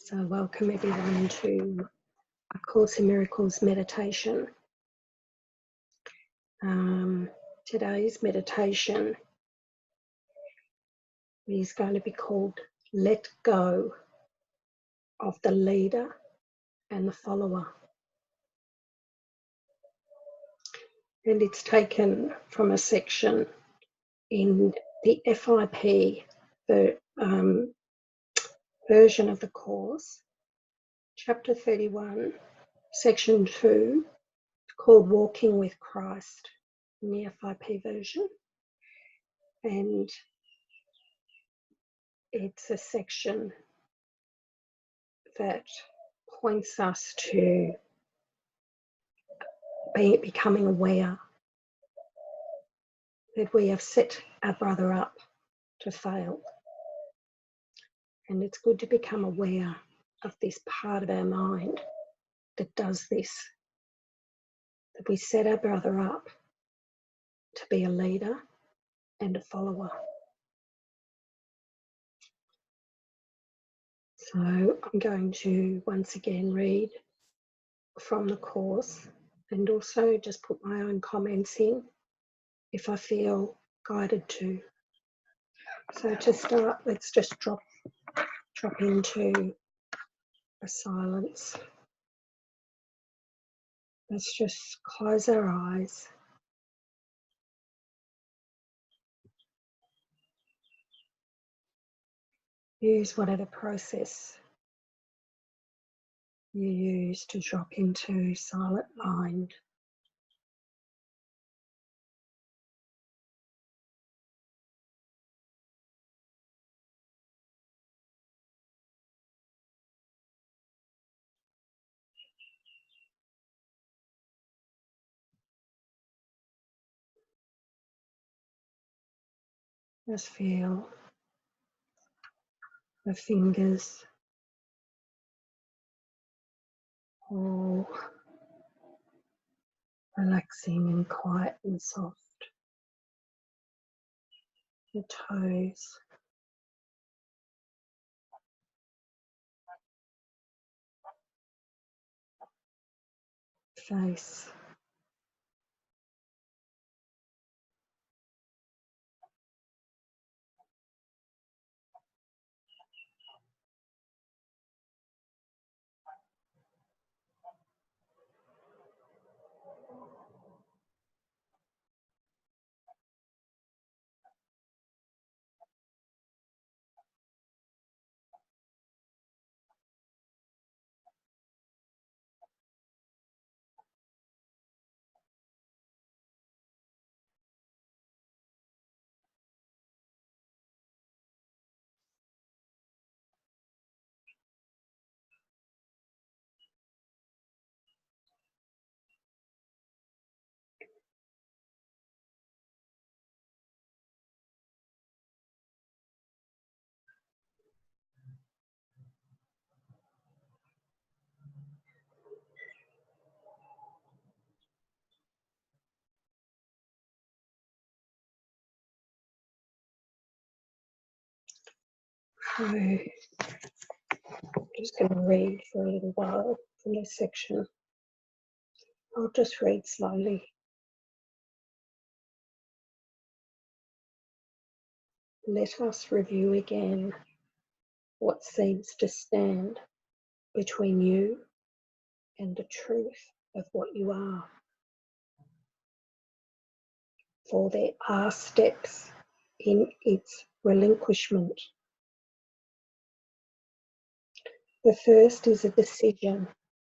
So welcome everyone to A Course in Miracles meditation. Today's meditation is going to be called Let Go of the Leader and the Follower. And it's taken from a section in the FIP, the version of the Course, Chapter 31, Section 2, called Walking with Christ in the FIP version. And it's a section that points us to becoming aware that we have set our brother up to fail. And it's good to become aware of this part of our mind that does this, that we set our brother up to be a leader and a follower. So I'm going to once again read from the Course and also just put my own comments in if I feel guided to. So to start, let's just drop into a silence. Let's just close our eyes. Use whatever process you use to drop into silent mind. Just feel the fingers all relaxing and quiet and soft. The toes. Face. So I'm just going to read for a little while from this section. I'll just read slowly. Let us review again what seems to stand between you and the truth of what you are. For there are steps in its relinquishment. The first is a decision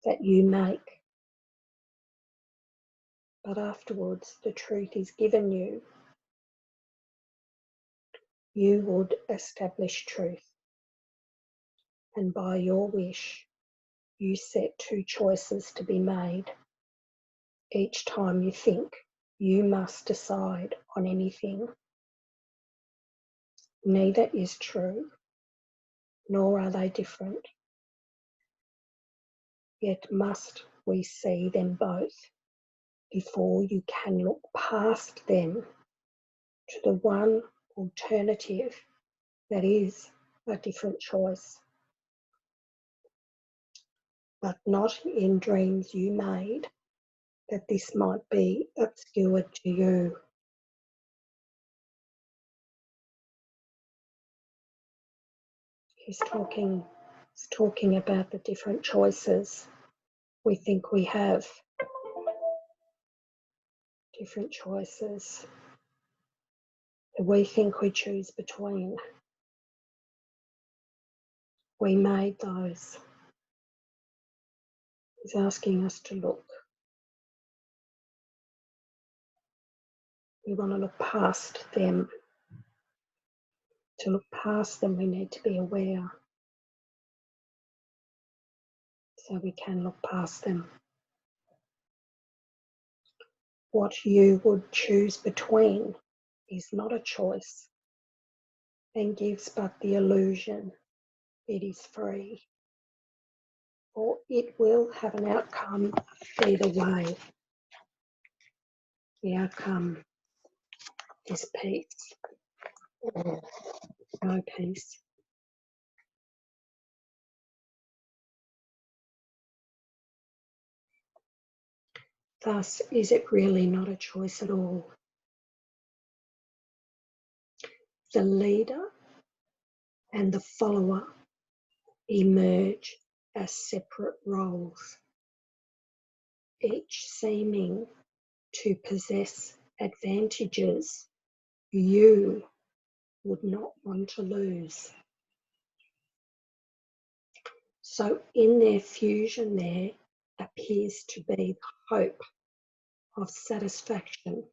that you make, but afterwards the truth is given you. You would establish truth, and by your wish, you set two choices to be made. Each time you think you must decide on anything. Neither is true, nor are they different. Yet must we see them both before you can look past them to the one alternative that is a different choice. but not in dreams you made, that this might be obscured to you. He's talking about the different choices we think we have. Different choices that we think we choose between. We made those. He's asking us to look. We want to look past them. To look past them, we need to be aware. So we can look past them. What you would choose between is not a choice and gives but the illusion it is free. Or it will have an outcome either way. The outcome is peace or no peace. Thus, is it really not a choice at all? The leader and the follower emerge as separate roles, each seeming to possess advantages you would not want to lose. So in their fusion there appears to be the hope of satisfaction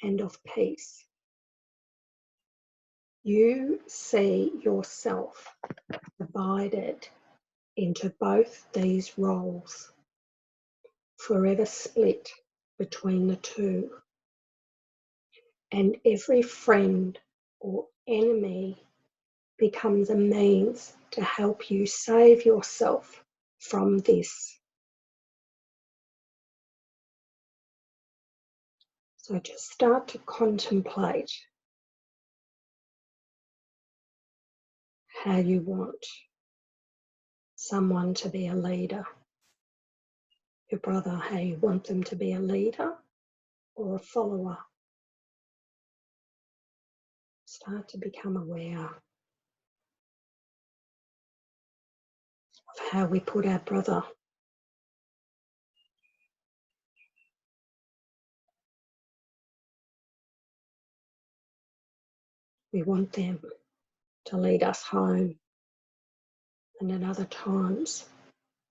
and of peace. You see yourself divided into both these roles, forever split between the two, and every friend or enemy becomes a means to help you save yourself from this. So just start to contemplate how you want someone to be a leader. Your brother, how you want them to be a leader or a follower. Start to become aware of how we put our brother. We want them to lead us home, and at other times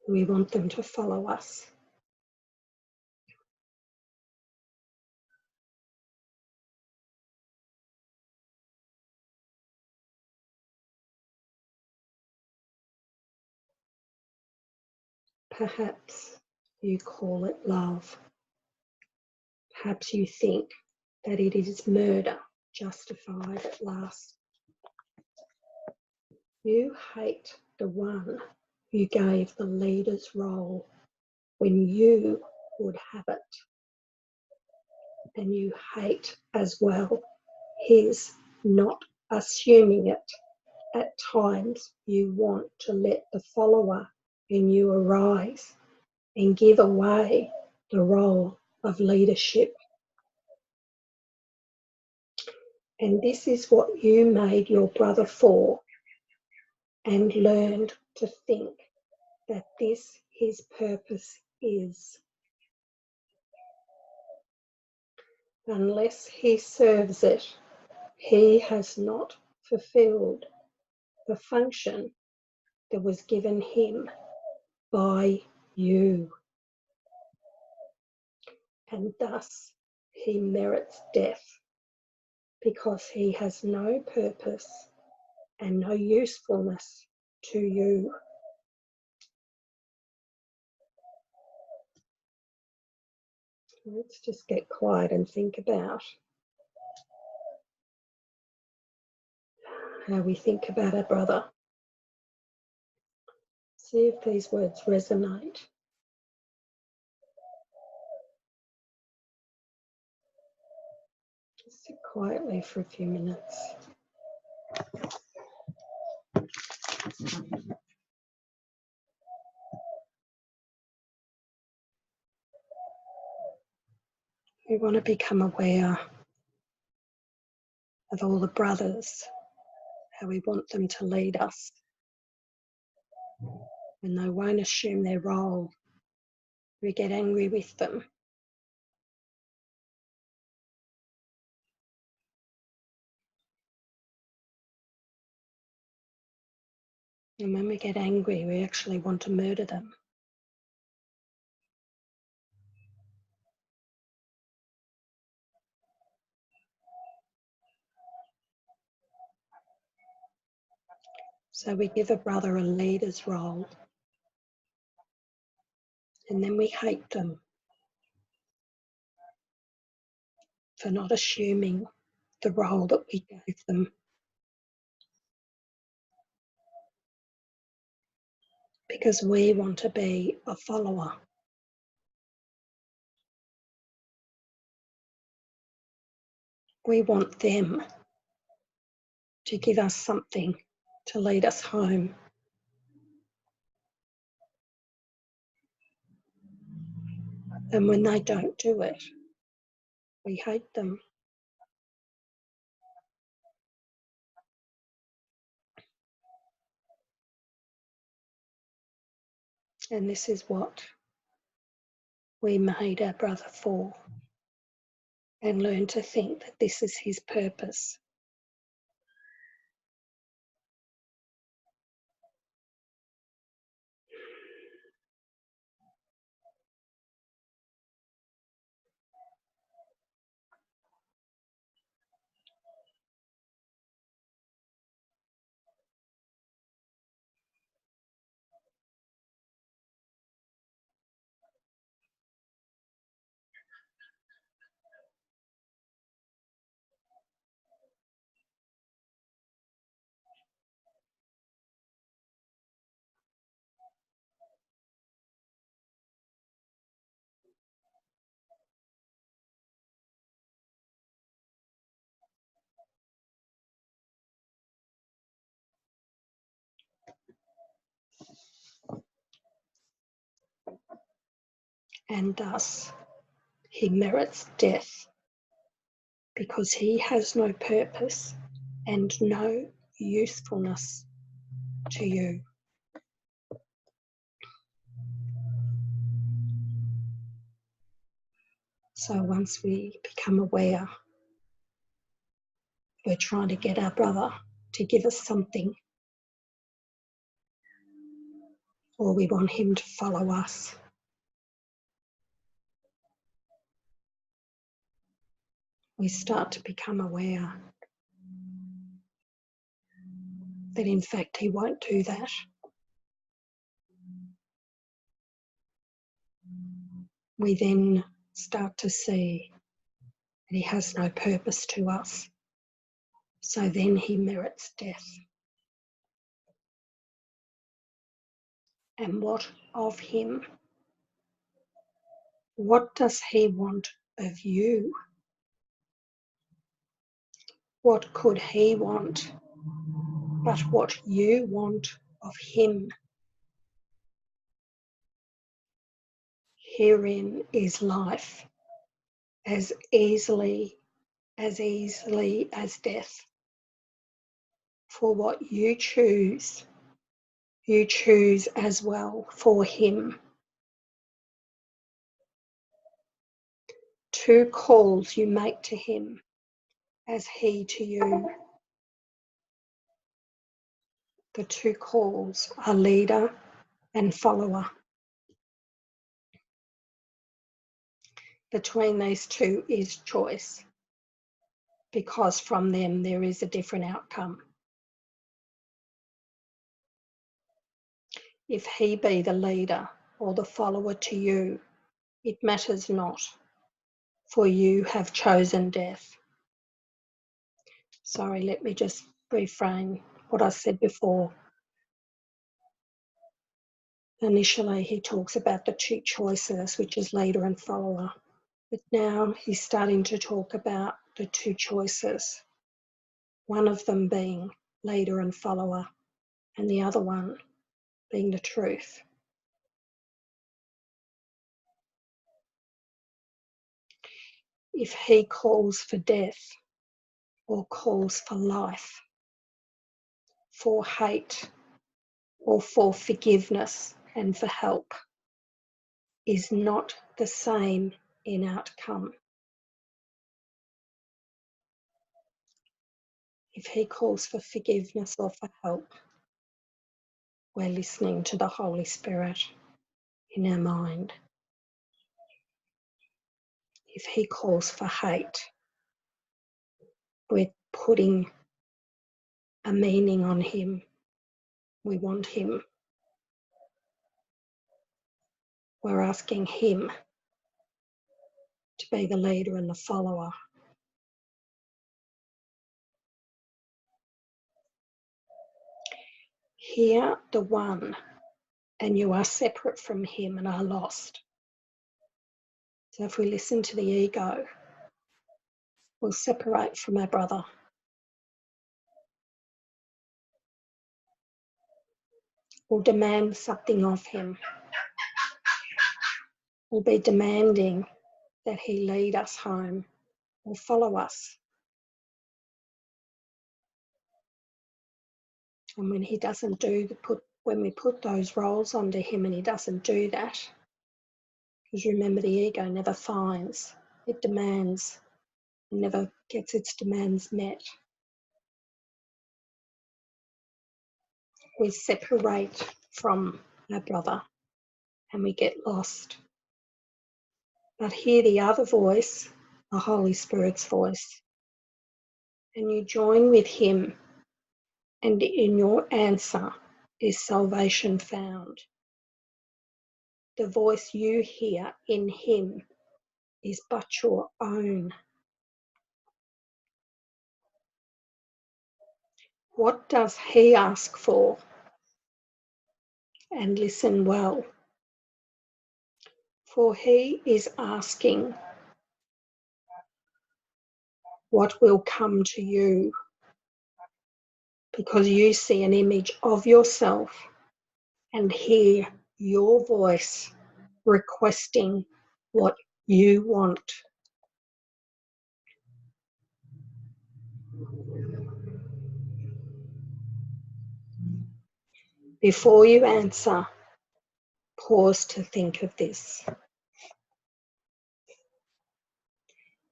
we want them to follow us. Perhaps you call it love. Perhaps you think that it is murder justified at last. You hate the one who gave the leader's role when you would have it. And you hate as well his not assuming it. At times you want to let the follower in you arise and give away the role of leadership. And this is what you made your brother for, and learned to think that this his purpose is. Unless he serves it, he has not fulfilled the function that was given him by you. And thus he merits death, because he has no purpose and no usefulness to you. Let's just get quiet and think about how we think about our brother. See if these words resonate. Just sit quietly for a few minutes. We want to become aware of all the brothers, how we want them to lead us. When they won't assume their role, we get angry with them. And when we get angry, we actually want to murder them. So we give a brother a leader's role, and then we hate them for not assuming the role that we gave them. Because we want to be a follower. We want them to give us something to lead us home. And when they don't do it, we hate them. And this is what we made our brother for, and learn to think that this is his purpose. And thus he merits death, because he has no purpose and no usefulness to you. So once we become aware, we're trying to get our brother to give us something, or we want him to follow us. We start to become aware that in fact he won't do that. We then start to see that he has no purpose to us. So then he merits death. And what of him? What does he want of you? What could he want but what you want of him? Herein is life, as easily as death. For what you choose as well for him. 2 calls you make to him, as he to you. The 2 calls are leader and follower. Between these 2 is choice, because from them there is a different outcome. If he be the leader or the follower to you, it matters not, for you have chosen death. Sorry, let me just reframe what I said before. Initially, he talks about the 2 choices, which is leader and follower. But now he's starting to talk about the 2 choices, one of them being leader and follower, and the other one being the truth. if he calls for death or calls for life, for hate or for forgiveness and for help, is not the same in outcome. If he calls for forgiveness or for help, we're listening to the Holy Spirit in our mind. If he calls for hate, we're putting a meaning on him. We want him. We're asking him to be the leader and the follower. Hear the one, and you are separate from him and are lost. So if we listen to the ego, we'll separate from our brother. We'll demand something of him. We'll be demanding that he lead us home or follow us. And when he doesn't when we put those roles onto him and he doesn't do that, because remember, the ego never finds, it demands, and never gets its demands met. We separate from our brother and we get lost. But hear the other voice, the Holy Spirit's voice, and you join with him, and in your answer is salvation found. The voice you hear in him is but your own. What does he ask for? And listen well. For he is asking what will come to you, because you see an image of yourself and hear your voice requesting what you want. Before you answer, pause to think of this.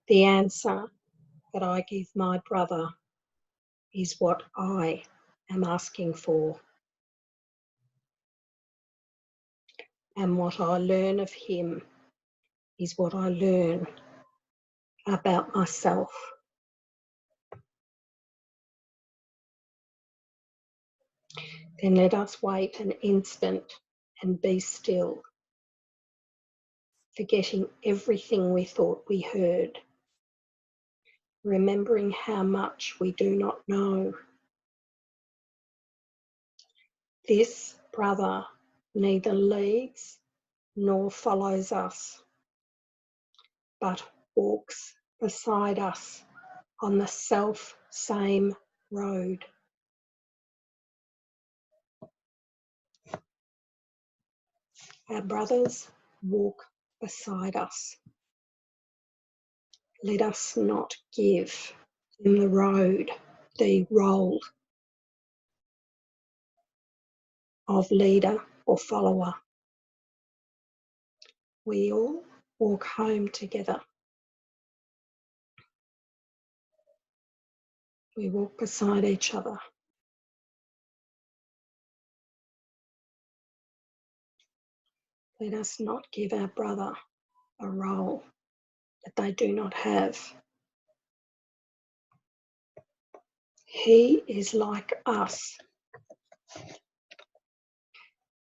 The answer that I give my brother is what I am asking for. And what I learn of him is what I learn about myself. Then let us wait an instant and be still, forgetting everything we thought we heard, remembering how much we do not know. This brother neither leads nor follows us, but walks beside us on the self-same road. Our brothers walk beside us. Let us not give them the road, the role of leader or follower. We all walk home together. We walk beside each other. Let us not give our brother a role that they do not have. He is like us,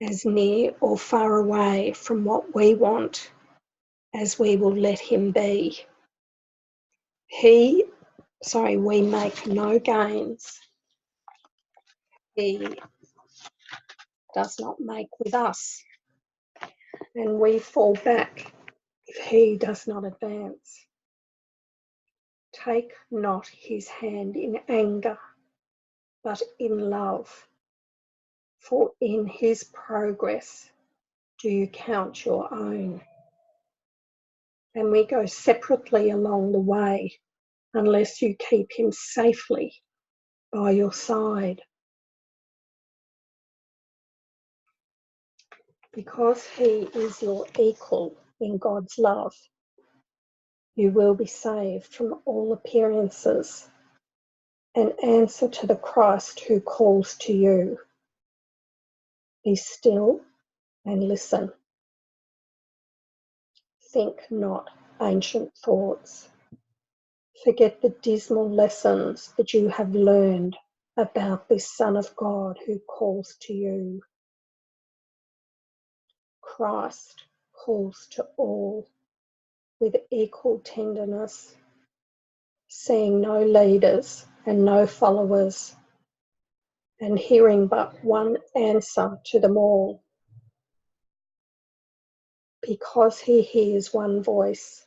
as near or far away from what we want as we will let him be. We make no gains. He does not make with us, and we fall back if he does not advance. Take not his hand in anger, but in love, for in his progress do you count your own. and we go separately along the way unless you keep him safely by your side. Because he is your equal in God's love, you will be saved from all appearances and answer to the Christ who calls to you. Be still and listen. Think not ancient thoughts. Forget the dismal lessons that you have learned about this Son of God who calls to you. Christ calls to all with equal tenderness, seeing no leaders and no followers, and hearing but one answer to them all. Because he hears one voice,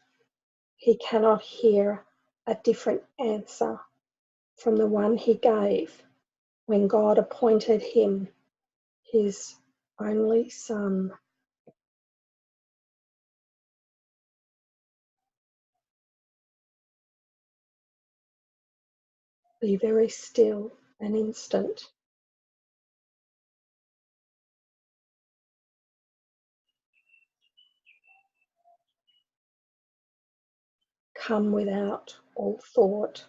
he cannot hear a different answer from the one he gave when God appointed him his only Son. Be very still an instant. Come without all thought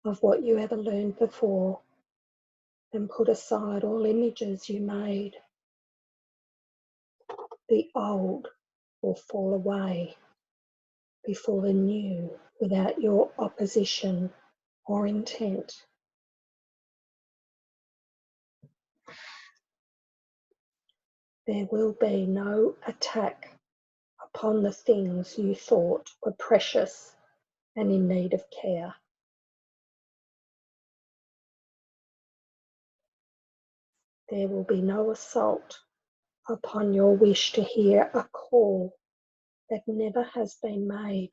of what you ever learned before, and put aside all images you made. The old will fall away before the new without your opposition or intent. There will be no attack upon the things you thought were precious and in need of care. There will be no assault upon your wish to hear a call that never has been made.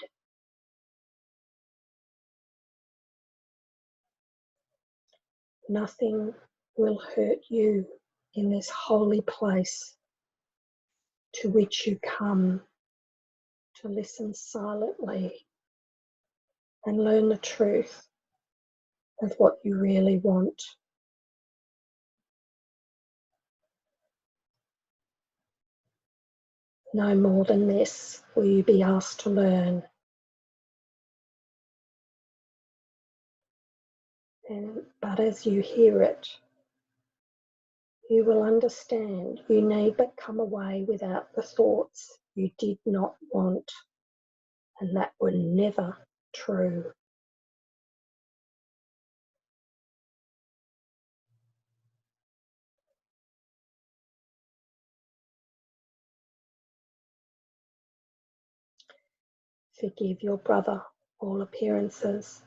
Nothing will hurt you in this holy place to which you come to listen silently and learn the truth of what you really want. No more than this will you be asked to learn. But as you hear it, you will understand you need but come away without the thoughts you did not want, and that were never true. Forgive your brother all appearances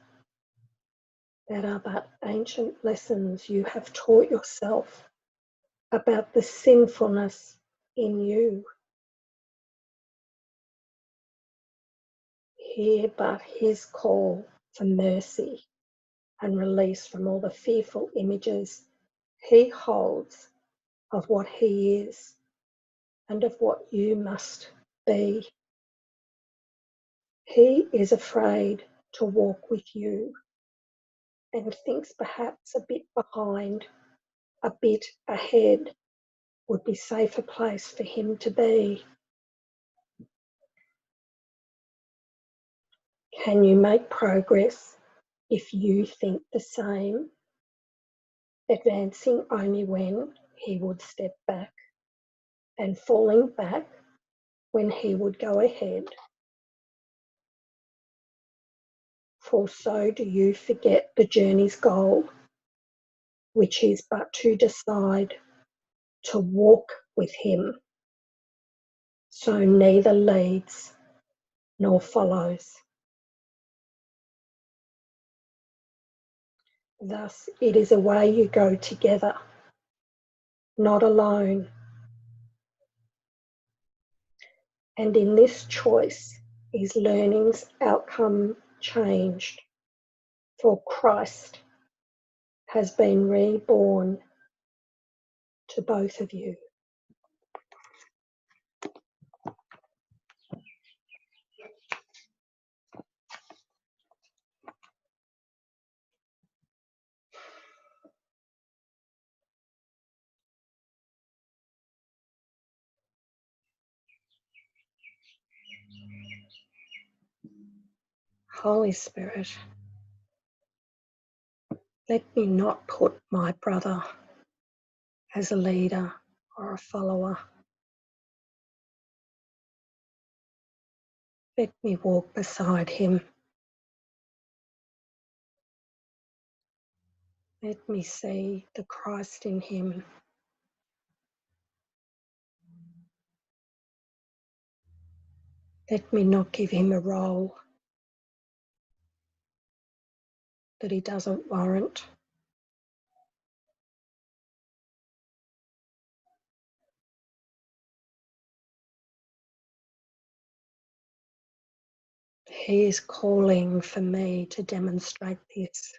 that are but ancient lessons you have taught yourself about the sinfulness in you. Hear but his call for mercy and release from all the fearful images he holds of what he is and of what you must be. He is afraid to walk with you and thinks perhaps a bit behind, a bit ahead would be a safer place for him to be. Can you make progress if you think the same, advancing only when he would step back and falling back when he would go ahead? For so do you forget the journey's goal, which is but to decide to walk with him, so neither leads nor follows. Thus it is a way you go together, not alone. And in this choice is learning's outcome changed, for Christ has been reborn to both of you. Holy Spirit, let me not put my brother as a leader or a follower. Let me walk beside him. Let me see the Christ in him. Let me not give him a role that he doesn't warrant. He is calling for me to demonstrate this.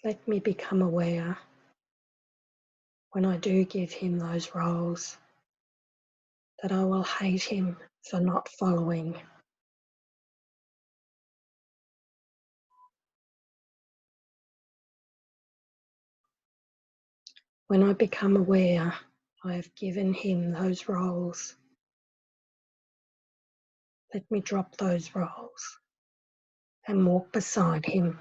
Let me become aware when I do give him those roles that I will hate him for not following. When I become aware I have given him those roles, let me drop those roles and walk beside him,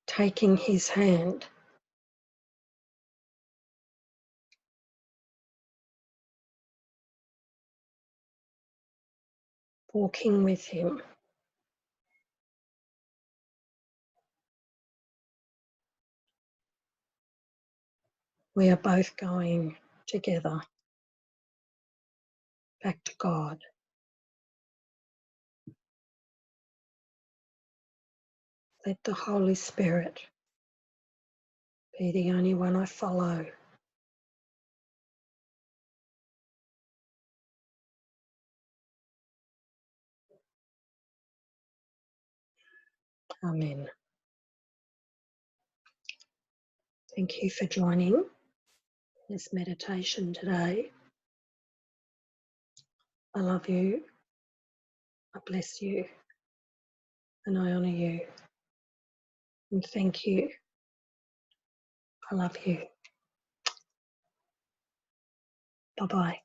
taking his hand, walking with him. We are both going together back to God. Let the Holy Spirit be the only one I follow. Amen. Thank you for joining this meditation today. I love you, I bless you, and I honour you. And thank you. I love you. Bye-bye.